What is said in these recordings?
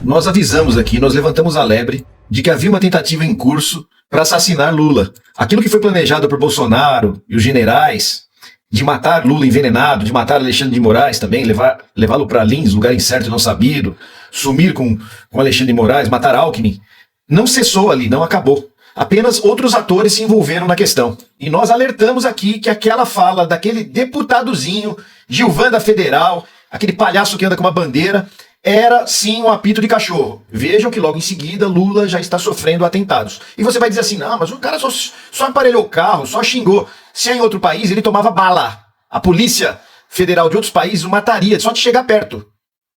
Nós avisamos aqui, nós levantamos a lebre de que havia uma tentativa em curso para assassinar Lula. Aquilo que foi planejado por Bolsonaro e os generais, de matar Lula envenenado, de matar Alexandre de Moraes também, levá-lo para Lins, lugar incerto e não sabido, sumir com Alexandre de Moraes, matar Alckmin, não cessou ali, não acabou. Apenas outros atores se envolveram na questão. E nós alertamos aqui que aquela fala daquele deputadozinho, Gilvan da Federal, aquele palhaço que anda com uma bandeira, era sim um apito de cachorro. Vejam que logo em seguida Lula já está sofrendo atentados. E você vai dizer assim, não, mas o cara só aparelhou o carro, só xingou. Se é em outro país, ele tomava bala. A polícia federal de outros países o mataria só de chegar perto.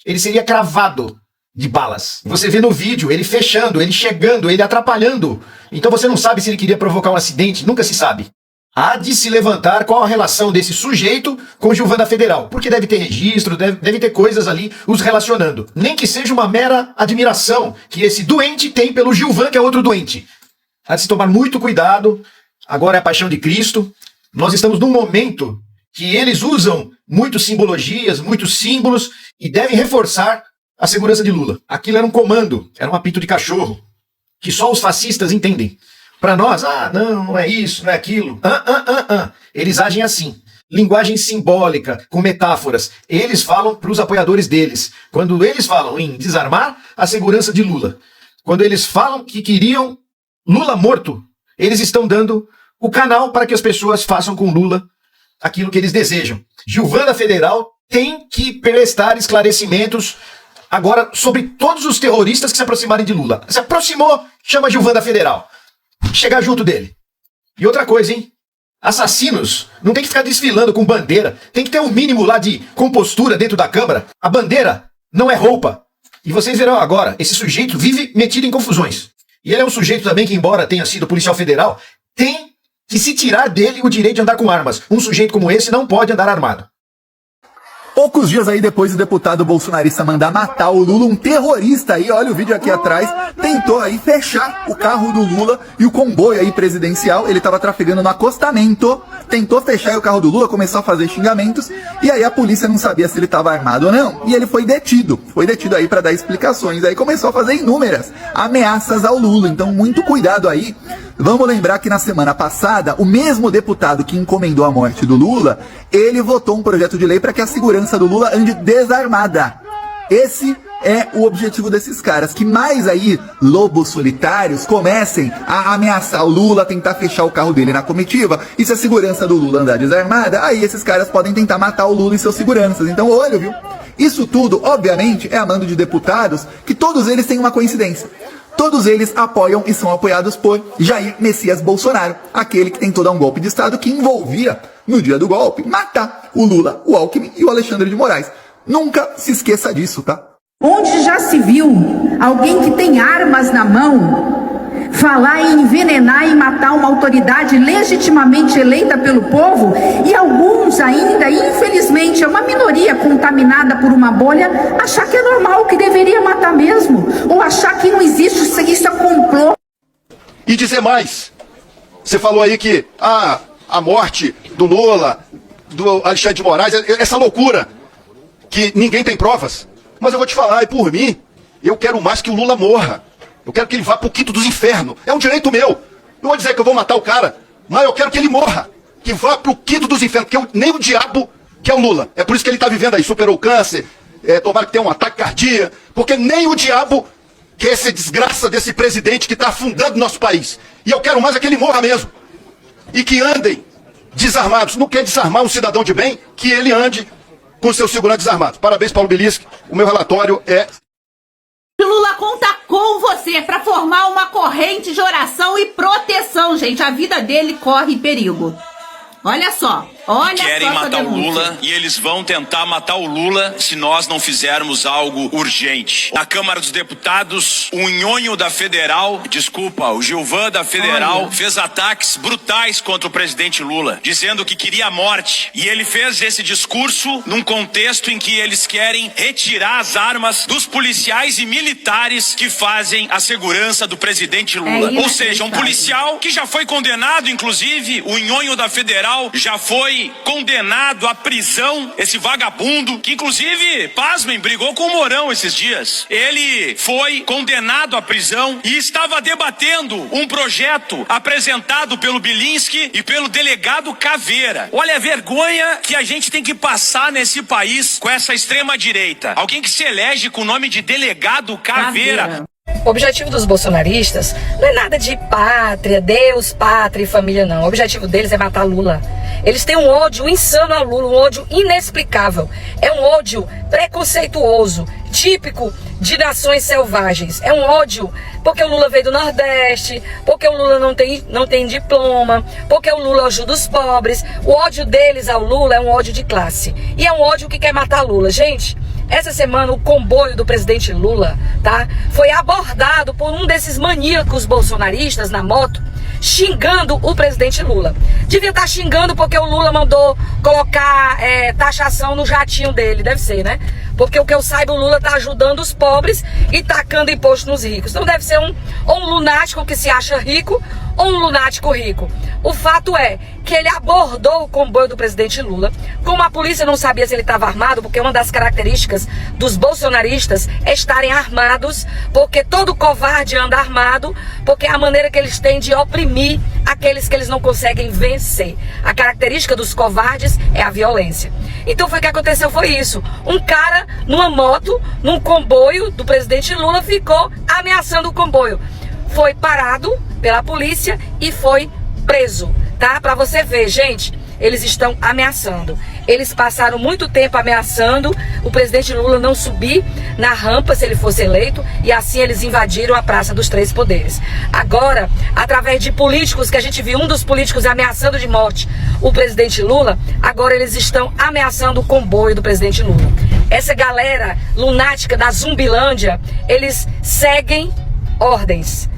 Ele seria cravado de balas. Você vê no vídeo ele fechando, ele chegando, ele atrapalhando. Então você não sabe se ele queria provocar um acidente, nunca se sabe. Há de se levantar qual a relação desse sujeito com o Gilvan da Federal. Porque deve ter registro, deve ter coisas ali os relacionando. Nem que seja uma mera admiração que esse doente tem pelo Gilvan, que é outro doente. Há de se tomar muito cuidado. Agora é a paixão de Cristo. Nós estamos num momento que eles usam muitas simbologias, muitos símbolos e devem reforçar a segurança de Lula. Aquilo era um comando, era um apito de cachorro, que só os fascistas entendem. Para nós, não é isso, não é aquilo. Eles agem assim. Linguagem simbólica, com metáforas. Eles falam para os apoiadores deles. Quando eles falam em desarmar a segurança de Lula, quando eles falam que queriam Lula morto, eles estão dando o canal para que as pessoas façam com Lula aquilo que eles desejam. Gilvan da Federal tem que prestar esclarecimentos agora sobre todos os terroristas que se aproximarem de Lula. Se aproximou, chama Gilvan da Federal. Chegar junto dele. E outra coisa, hein? Assassinos não tem que ficar desfilando com bandeira. Tem que ter um mínimo lá de compostura dentro da Câmara. A bandeira não é roupa. E vocês verão agora, esse sujeito vive metido em confusões. E ele é um sujeito também que, embora tenha sido policial federal, tem que se tirar dele o direito de andar com armas. Um sujeito como esse não pode andar armado. Poucos dias aí depois do deputado bolsonarista mandar matar o Lula, um terrorista aí, olha o vídeo aqui atrás, tentou aí fechar o carro do Lula e o comboio aí presidencial, ele tava trafegando no acostamento, tentou fechar o carro do Lula, começou a fazer xingamentos, e aí a polícia não sabia se ele tava armado ou não, e ele foi detido aí para dar explicações, aí começou a fazer inúmeras ameaças ao Lula, então muito cuidado aí. Vamos lembrar que na semana passada, o mesmo deputado que encomendou a morte do Lula, ele votou um projeto de lei para que a segurança do Lula ande desarmada. Esse é o objetivo desses caras, que mais aí lobos solitários comecem a ameaçar o Lula, tentar fechar o carro dele na comitiva, e se a segurança do Lula andar desarmada, aí esses caras podem tentar matar o Lula e seus seguranças. Então, olha, viu? Isso tudo, obviamente, é a mando de deputados, que todos eles têm uma coincidência. Todos eles apoiam e são apoiados por Jair Messias Bolsonaro, aquele que tentou dar um golpe de Estado que envolvia, no dia do golpe, matar o Lula, o Alckmin e o Alexandre de Moraes. Nunca se esqueça disso, tá? Onde já se viu alguém que tem armas na mão falar em envenenar e matar uma autoridade legitimamente eleita pelo povo, e alguns ainda, infelizmente, é uma minoria contaminada por uma bolha, achar que é normal, que deveria matar mesmo, ou achar que não existe, isso é complô. E dizer mais, você falou aí que a morte do Lula, do Alexandre de Moraes, essa loucura, que ninguém tem provas, mas eu vou te falar, e por mim, eu quero mais que o Lula morra. Eu quero que ele vá pro quinto dos infernos. É um direito meu. Não vou dizer que eu vou matar o cara, mas eu quero que ele morra. Que vá pro quinto dos infernos. Porque nem o diabo quer o Lula. É por isso que ele tá vivendo aí. Superou o câncer. Tomara que tenha um ataque cardíaco. Porque nem o diabo quer essa desgraça desse presidente que tá afundando o nosso país. E eu quero mais é que ele morra mesmo. E que andem desarmados. Não quer desarmar um cidadão de bem? Que ele ande com seus seguranças desarmados. Parabéns, Paulo Bilisque. O meu relatório é... Lula conta com você para formar uma corrente de oração e proteção, gente. A vida dele corre perigo. Olha só. Olha Querem matar o Lula e eles vão tentar matar o Lula se nós não fizermos algo urgente. Na Câmara dos Deputados, o nhonho da Federal, o Gilvan da Federal, fez ataques brutais contra o presidente Lula, dizendo que queria a morte. E ele fez esse discurso num contexto em que eles querem retirar as armas dos policiais e militares que fazem a segurança do presidente Lula. Ou seja, um policial que já foi condenado, inclusive, o nhonho da Federal já foi foi condenado à prisão, esse vagabundo, que inclusive, pasmem, brigou com o Mourão esses dias. Ele foi condenado à prisão e estava debatendo um projeto apresentado pelo Bilinski e pelo delegado Caveira. Olha a vergonha que a gente tem que passar nesse país com essa extrema-direita. Alguém que se elege com o nome de delegado Caveira. O objetivo dos bolsonaristas não é nada de pátria, Deus, pátria e família, não. O objetivo deles é matar Lula. Eles têm um ódio insano ao Lula, um ódio inexplicável. É um ódio preconceituoso, típico de nações selvagens. É um ódio porque o Lula veio do Nordeste, porque o Lula não tem diploma, porque o Lula ajuda os pobres. O ódio deles ao Lula é um ódio de classe. E é um ódio que quer matar Lula. Gente, essa semana o comboio do presidente Lula, tá, foi abordado por um desses maníacos bolsonaristas na moto, xingando o presidente Lula. Devia estar xingando porque o Lula mandou colocar taxação no jatinho dele, deve ser, né? Porque o que eu saiba, o Lula tá ajudando os pobres e tacando imposto nos ricos. Então deve ser ou um lunático que se acha rico ou um lunático rico. O fato é que ele abordou o comboio do presidente Lula. Como a polícia não sabia se ele estava armado, porque uma das características dos bolsonaristas é estarem armados, porque todo covarde anda armado, porque é a maneira que eles têm de oprimir aqueles que eles não conseguem vencer. A característica dos covardes é a violência. Então foi o que aconteceu, foi isso. Um cara numa moto, num comboio do presidente Lula, ficou ameaçando o comboio. Foi parado pela polícia e foi preso, tá? Pra você ver, gente, eles estão ameaçando. Eles passaram muito tempo ameaçando o presidente Lula não subir na rampa se ele fosse eleito, e assim eles invadiram a Praça dos Três Poderes. Agora, através de políticos, que a gente viu um dos políticos ameaçando de morte o presidente Lula, agora eles estão ameaçando o comboio do presidente Lula. Essa galera lunática da Zumbilândia, eles seguem ordens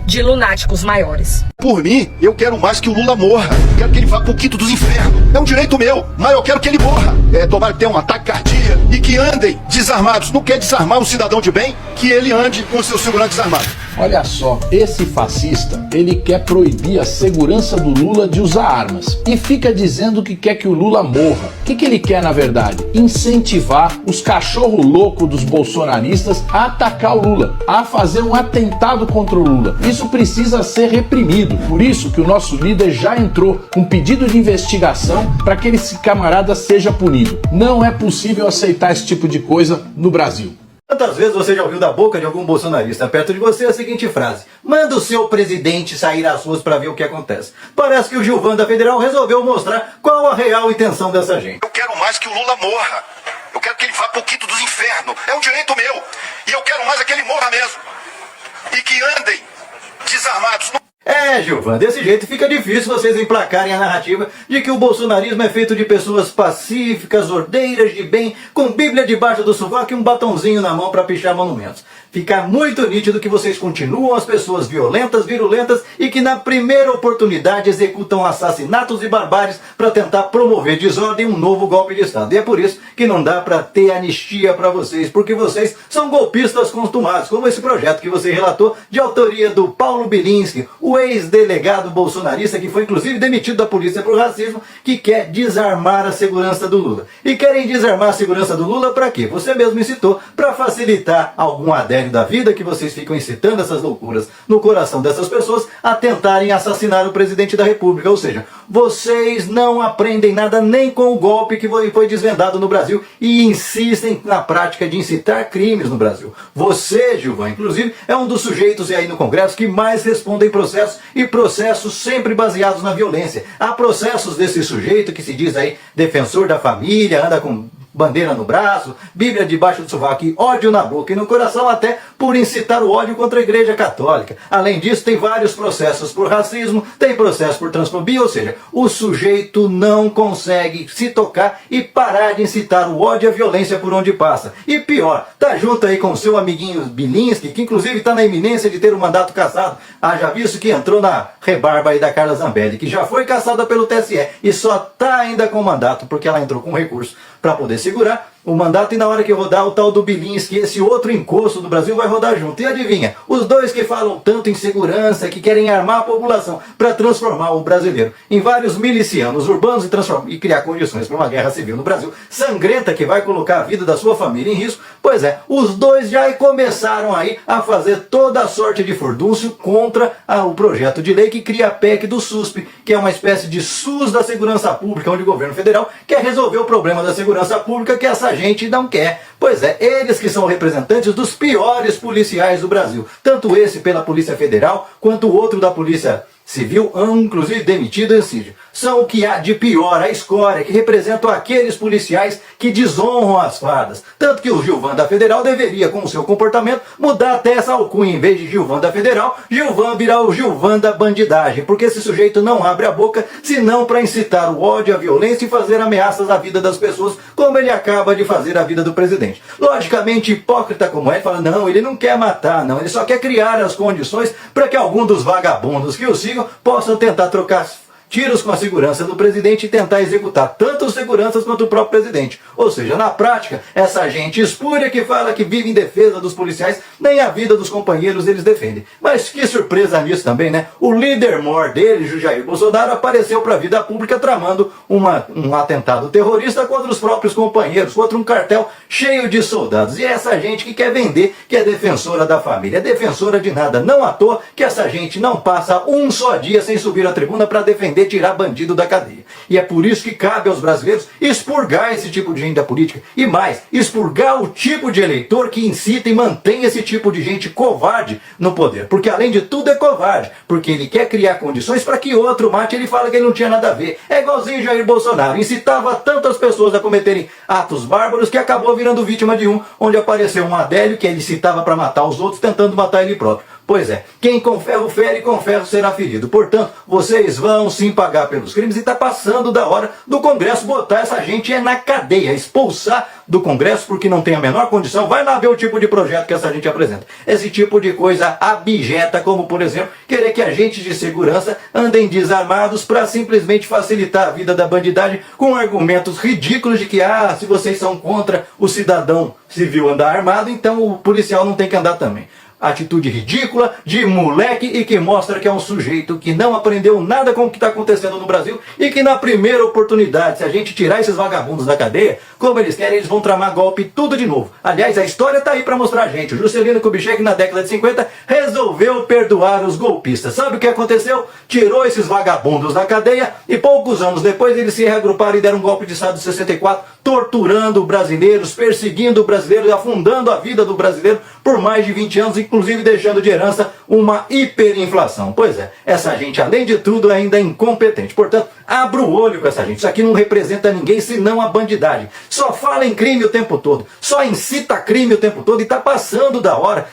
de lunáticos maiores. Por mim, eu quero mais que o Lula morra. Quero que ele vá pro quinto dos infernos. É um direito meu, mas eu quero que ele morra. Tomara que tenha um ataque cardíaco e que andem desarmados. Não quer desarmar um cidadão de bem, que ele ande com seu segurança desarmado. Olha só, esse fascista, ele quer proibir a segurança do Lula de usar armas. E fica dizendo que quer que o Lula morra. O que ele quer, na verdade? Incentivar os cachorro loucos dos bolsonaristas a atacar o Lula, a fazer um atentado contra o Lula. Isso precisa ser reprimido. Por isso que o nosso líder já entrou com pedido de investigação para que esse camarada seja punido. Não é possível aceitar esse tipo de coisa no Brasil. Quantas vezes você já ouviu da boca de algum bolsonarista perto de você a seguinte frase: manda o seu presidente sair às ruas para ver o que acontece. Parece que o Gilvan da Federal resolveu mostrar qual a real intenção dessa gente. Eu quero mais que o Lula morra. Eu quero que ele vá pro quinto dos infernos. É um direito meu. E eu quero mais é que ele morra mesmo. E que andem desarmados. Gilvan, desse jeito fica difícil vocês emplacarem a narrativa de que o bolsonarismo é feito de pessoas pacíficas, ordeiras de bem, com Bíblia debaixo do sovaco e um batonzinho na mão para pichar monumentos. Fica muito nítido que vocês continuam as pessoas violentas, virulentas e que na primeira oportunidade executam assassinatos e barbáries para tentar promover desordem e um novo golpe de Estado. E é por isso que não dá para ter anistia para vocês, porque vocês são golpistas consumados, como esse projeto que você relatou, de autoria do Paulo Bilinski, o ex-delegado bolsonarista que foi inclusive demitido da polícia por racismo, que quer desarmar a segurança do Lula. E querem desarmar a segurança do Lula para quê? Você mesmo incitou, para facilitar algum adendo da vida, que vocês ficam incitando essas loucuras no coração dessas pessoas a tentarem assassinar o presidente da República. Ou seja, vocês não aprendem nada nem com o golpe que foi desvendado no Brasil e insistem na prática de incitar crimes no Brasil. Você, Gilvan, inclusive, é um dos sujeitos aí no Congresso que mais respondem processos, e processos sempre baseados na violência. Há processos desse sujeito que se diz aí defensor da família, anda com bandeira no braço, Bíblia debaixo do sovaco e ódio na boca e no coração, até por incitar o ódio contra a Igreja Católica. Além disso, tem vários processos por racismo, tem processo por transfobia, ou seja, o sujeito não consegue se tocar e parar de incitar o ódio e a violência por onde passa. E pior, tá junto aí com o seu amiguinho Bilinski, que inclusive está na iminência de ter o mandato cassado. Haja visto que entrou na rebarba aí da Carla Zambelli, que já foi cassada pelo TSE e só tá ainda com o mandato porque ela entrou com recurso para poder segurar o mandato, e na hora que rodar o tal do Bilinski, esse outro encosto do Brasil vai rodar junto. E adivinha, os dois que falam tanto em segurança, que querem armar a população para transformar o brasileiro em vários milicianos urbanos e criar condições para uma guerra civil no Brasil, sangrenta, que vai colocar a vida da sua família em risco, pois é, os dois já começaram aí a fazer toda a sorte de furdúncio contra o projeto de lei que cria a PEC do SUSP, que é uma espécie de SUS da segurança pública, onde o governo federal quer resolver o problema da segurança pública que essa gente não quer. Pois é, eles que são representantes dos piores policiais do Brasil, tanto esse pela Polícia Federal, quanto o outro da Polícia Civil, inclusive demitido, são o que há de pior, a escória, que representam aqueles policiais que desonram as fardas. Tanto que o Gilvan da Federal deveria, com o seu comportamento, mudar até essa alcunha. Em vez de Gilvan da Federal, Gilvan virar o Gilvan da bandidagem, porque esse sujeito não abre a boca senão para incitar o ódio, a violência e fazer ameaças à vida das pessoas, como ele acaba de fazer à vida do presidente. Logicamente, hipócrita como é, fala, não, ele não quer matar, não, ele só quer criar as condições para que algum dos vagabundos que o sigam possam tentar trocar tiros com a segurança do presidente e tentar executar tanto os seguranças quanto o próprio presidente. Ou seja, na prática, essa gente espúria que fala que vive em defesa dos policiais, nem a vida dos companheiros eles defendem. Mas que surpresa nisso também, né? O líder mor dele, Jair Bolsonaro, apareceu para a vida pública tramando um atentado terrorista contra os próprios companheiros, contra um cartel cheio de soldados. E é essa gente que quer vender que é defensora da família, é defensora de nada. Não à toa que essa gente não passa um só dia sem subir à tribuna para defender tirar bandido da cadeia. E é por isso que cabe aos brasileiros expurgar esse tipo de gente da política. E mais, expurgar o tipo de eleitor que incita e mantém esse tipo de gente covarde no poder. Porque além de tudo é covarde. Porque ele quer criar condições para que outro mate, ele fala que ele não tinha nada a ver. É igualzinho Jair Bolsonaro. Incitava tantas pessoas a cometerem atos bárbaros que acabou virando vítima de onde apareceu um Adélio que ele citava para matar os outros, tentando matar ele próprio. Pois é, quem com ferro fere, com ferro será ferido. Portanto, vocês vão sim pagar pelos crimes e está passando da hora do Congresso botar essa gente na cadeia, expulsar do Congresso porque não tem a menor condição. Vai lá ver o tipo de projeto que essa gente apresenta. Esse tipo de coisa abjeta, como por exemplo, querer que agentes de segurança andem desarmados para simplesmente facilitar a vida da bandidagem com argumentos ridículos de que, se vocês são contra o cidadão civil andar armado, então o policial não tem que andar também. Atitude ridícula, de moleque, e que mostra que é um sujeito que não aprendeu nada com o que está acontecendo no Brasil e que na primeira oportunidade, se a gente tirar esses vagabundos da cadeia, como eles querem, eles vão tramar golpe tudo de novo. Aliás, a história está aí para mostrar a gente. O Juscelino Kubitschek, na década de 50, resolveu perdoar os golpistas. Sabe o que aconteceu? Tirou esses vagabundos da cadeia e poucos anos depois eles se reagruparam e deram um golpe de Estado de 64, torturando brasileiros, perseguindo brasileiros, afundando a vida do brasileiro por mais de 20 anos, inclusive deixando de herança uma hiperinflação. Pois é, essa gente, além de tudo, ainda é incompetente. Portanto, abra o olho com essa gente. Isso aqui não representa ninguém senão a bandidagem. Só fala em crime o tempo todo, só incita crime o tempo todo e está passando da hora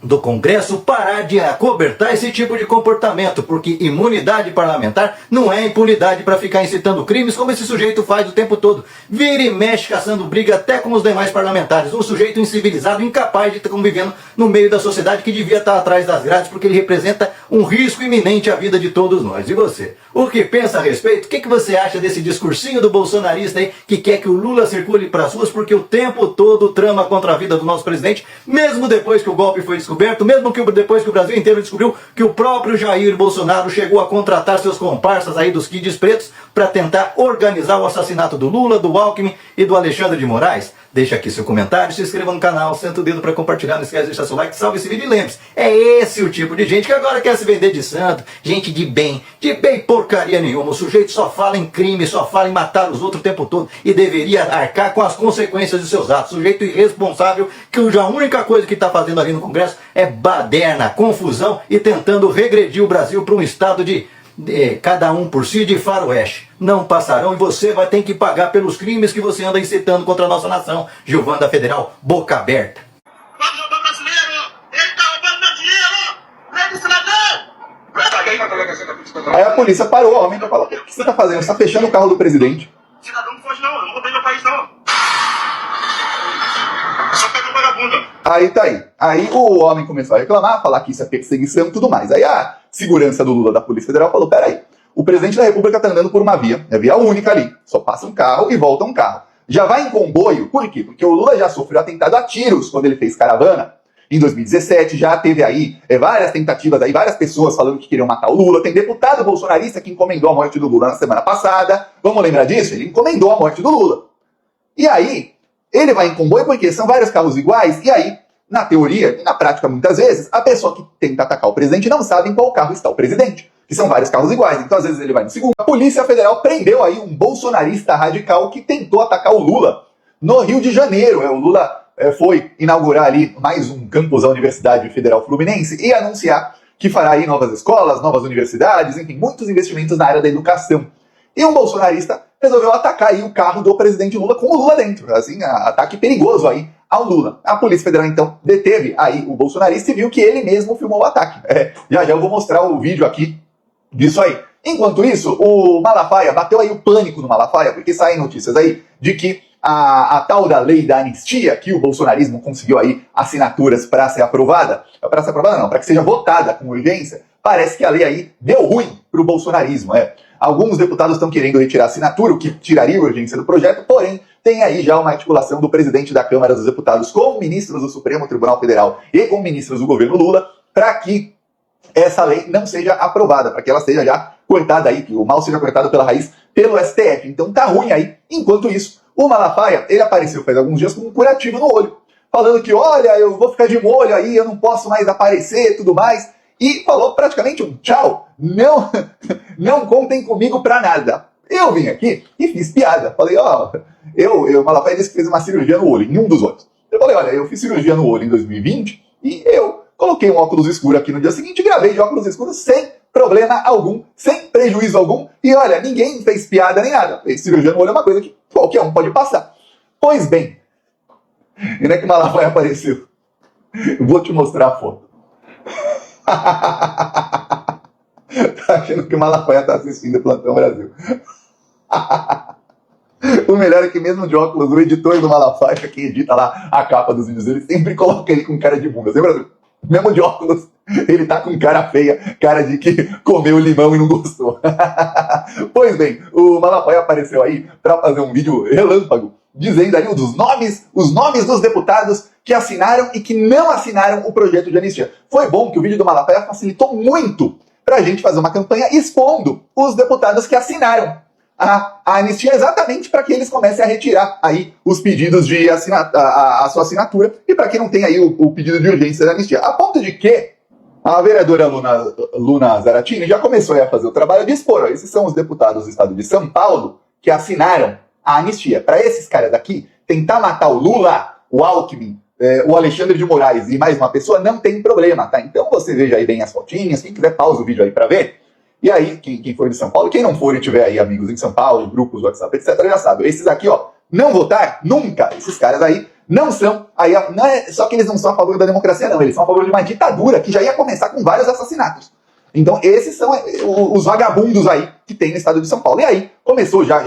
do Congresso parar de acobertar esse tipo de comportamento, porque imunidade parlamentar não é impunidade para ficar incitando crimes como esse sujeito faz o tempo todo. Vira e mexe caçando briga até com os demais parlamentares. Um sujeito incivilizado, incapaz de estar convivendo no meio da sociedade, que devia estar atrás das grades, porque ele representa um risco iminente à vida de todos nós. E você? O que pensa a respeito? O que você acha desse discursinho do bolsonarista aí que quer que o Lula circule para as ruas porque o tempo todo trama contra a vida do nosso presidente, mesmo depois que o golpe foi descoberto, mesmo que depois que o Brasil inteiro descobriu que o próprio Jair Bolsonaro chegou a contratar seus comparsas aí dos kids pretos para tentar organizar o assassinato do Lula, do Alckmin e do Alexandre de Moraes? Deixa aqui seu comentário, se inscreva no canal, senta o dedo para compartilhar, não esquece de deixar seu like, salve esse vídeo e lembre-se, é esse o tipo de gente que agora quer se vender de santo, gente de bem porcaria nenhuma. O sujeito só fala em crime, só fala em matar os outros o tempo todo e deveria arcar com as consequências de seus atos. Sujeito irresponsável que a única coisa que está fazendo ali no Congresso é baderna, confusão e tentando regredir o Brasil para um estado de cada um por si de faroeste. Não passarão e você vai ter que pagar pelos crimes que você anda incitando contra a nossa nação. Gilvan da Federal, boca aberta. Vamos roubar brasileiro! Ele tá roubando meu dinheiro! Prende esse ladrão! Aí a polícia parou o homem e falou: o que você tá fazendo? Você tá fechando o carro do presidente? Cidadão não foge não, eu não roubei meu país não. Só pega o vagabundo. Aí tá aí. Aí o homem começou a reclamar, falar que isso é perseguição e tudo mais. Aí a segurança do Lula da Polícia Federal falou: peraí, o presidente da República tá andando por uma via, é via única ali, só passa um carro e volta um carro. já vai em comboio. Por quê? Porque o Lula já sofreu atentado a tiros quando ele fez caravana. Em 2017 já teve aí várias tentativas, aí, várias pessoas falando que queriam matar o Lula. Tem deputado bolsonarista que encomendou a morte do Lula na semana passada. Vamos lembrar disso? Ele encomendou a morte do Lula. E aí, ele vai em comboio porque são vários carros iguais. E aí, na teoria e na prática muitas vezes, a pessoa que tenta atacar o presidente não sabe em qual carro está o presidente. Que são vários carros iguais, então às vezes ele vai no segundo. A Polícia Federal prendeu aí um bolsonarista radical que tentou atacar o Lula no Rio de Janeiro. O Lula foi inaugurar ali mais um campus da Universidade Federal Fluminense e anunciar que fará aí novas escolas, novas universidades, enfim, muitos investimentos na área da educação. E um bolsonarista resolveu atacar aí o carro do presidente Lula com o Lula dentro. Assim, ataque perigoso aí ao Lula. A Polícia Federal, então, deteve aí o bolsonarista e viu que ele mesmo filmou o ataque. Já eu vou mostrar o vídeo aqui disso aí. Enquanto isso, o Malafaia, bateu aí o pânico no Malafaia, porque saem notícias aí de que a tal da lei da anistia, que o bolsonarismo conseguiu aí assinaturas para ser aprovada, para que seja votada com urgência, parece que a lei aí deu ruim para o bolsonarismo. Alguns deputados estão querendo retirar a assinatura, o que tiraria a urgência do projeto, porém, tem aí já uma articulação do presidente da Câmara dos Deputados com ministros do Supremo Tribunal Federal e com ministros do governo Lula, para que essa lei não seja aprovada, para que ela seja já cortada aí, que o mal seja cortado pela raiz pelo STF. Então tá ruim aí. Enquanto isso, o Malafaia, ele apareceu faz alguns dias com um curativo no olho, falando que, olha, eu vou ficar de molho aí, eu não posso mais aparecer e tudo mais, e falou praticamente um tchau, não contem comigo pra nada. Eu vim aqui e fiz piada, falei, o Malafaia disse que fez uma cirurgia no olho, em um dos olhos. Eu falei, olha, eu fiz cirurgia no olho em 2020 e eu coloquei um óculos escuro aqui no dia seguinte e gravei de óculos escuros sem problema algum, sem prejuízo algum. E olha, ninguém fez piada nem nada. Cirurgia no olho é uma coisa que qualquer um pode passar. Pois bem, e não é que o Malafaia apareceu. Eu vou te mostrar a foto. Tá achando que o Malafaia tá assistindo o Plantão Brasil. O melhor é que mesmo de óculos, o editor do Malafaia, que edita lá a capa dos vídeos dele, sempre coloca ele com cara de bunda. Lembra? Mesmo de óculos, ele tá com cara feia, cara de que comeu limão e não gostou. Pois bem, o Malafaia apareceu aí para fazer um vídeo relâmpago, dizendo aí os nomes dos deputados que assinaram e que não assinaram o projeto de anistia. Foi bom que o vídeo do Malafaia facilitou muito pra gente fazer uma campanha expondo os deputados que assinaram a anistia, exatamente para que eles comecem a retirar aí os pedidos de a sua assinatura e para que não tenha aí o pedido de urgência da anistia. A ponto de que a vereadora Luna Zaratini já começou a fazer o trabalho de expor. Esses são os deputados do estado de São Paulo que assinaram a anistia. Para esses caras aqui, tentar matar o Lula, o Alckmin, o Alexandre de Moraes e mais uma pessoa não tem problema, tá? Então você veja aí bem as fotinhas, quem quiser pausa o vídeo aí para ver. E aí, quem for de São Paulo, quem não for e tiver aí amigos em São Paulo, grupos, WhatsApp, etc, já sabe. Esses aqui, não votar, nunca. Esses caras aí não são, aí não é só que eles não são a favor da democracia, não. Eles são a favor de uma ditadura que já ia começar com vários assassinatos. Então esses são os vagabundos aí que tem no estado de São Paulo. E aí, começou já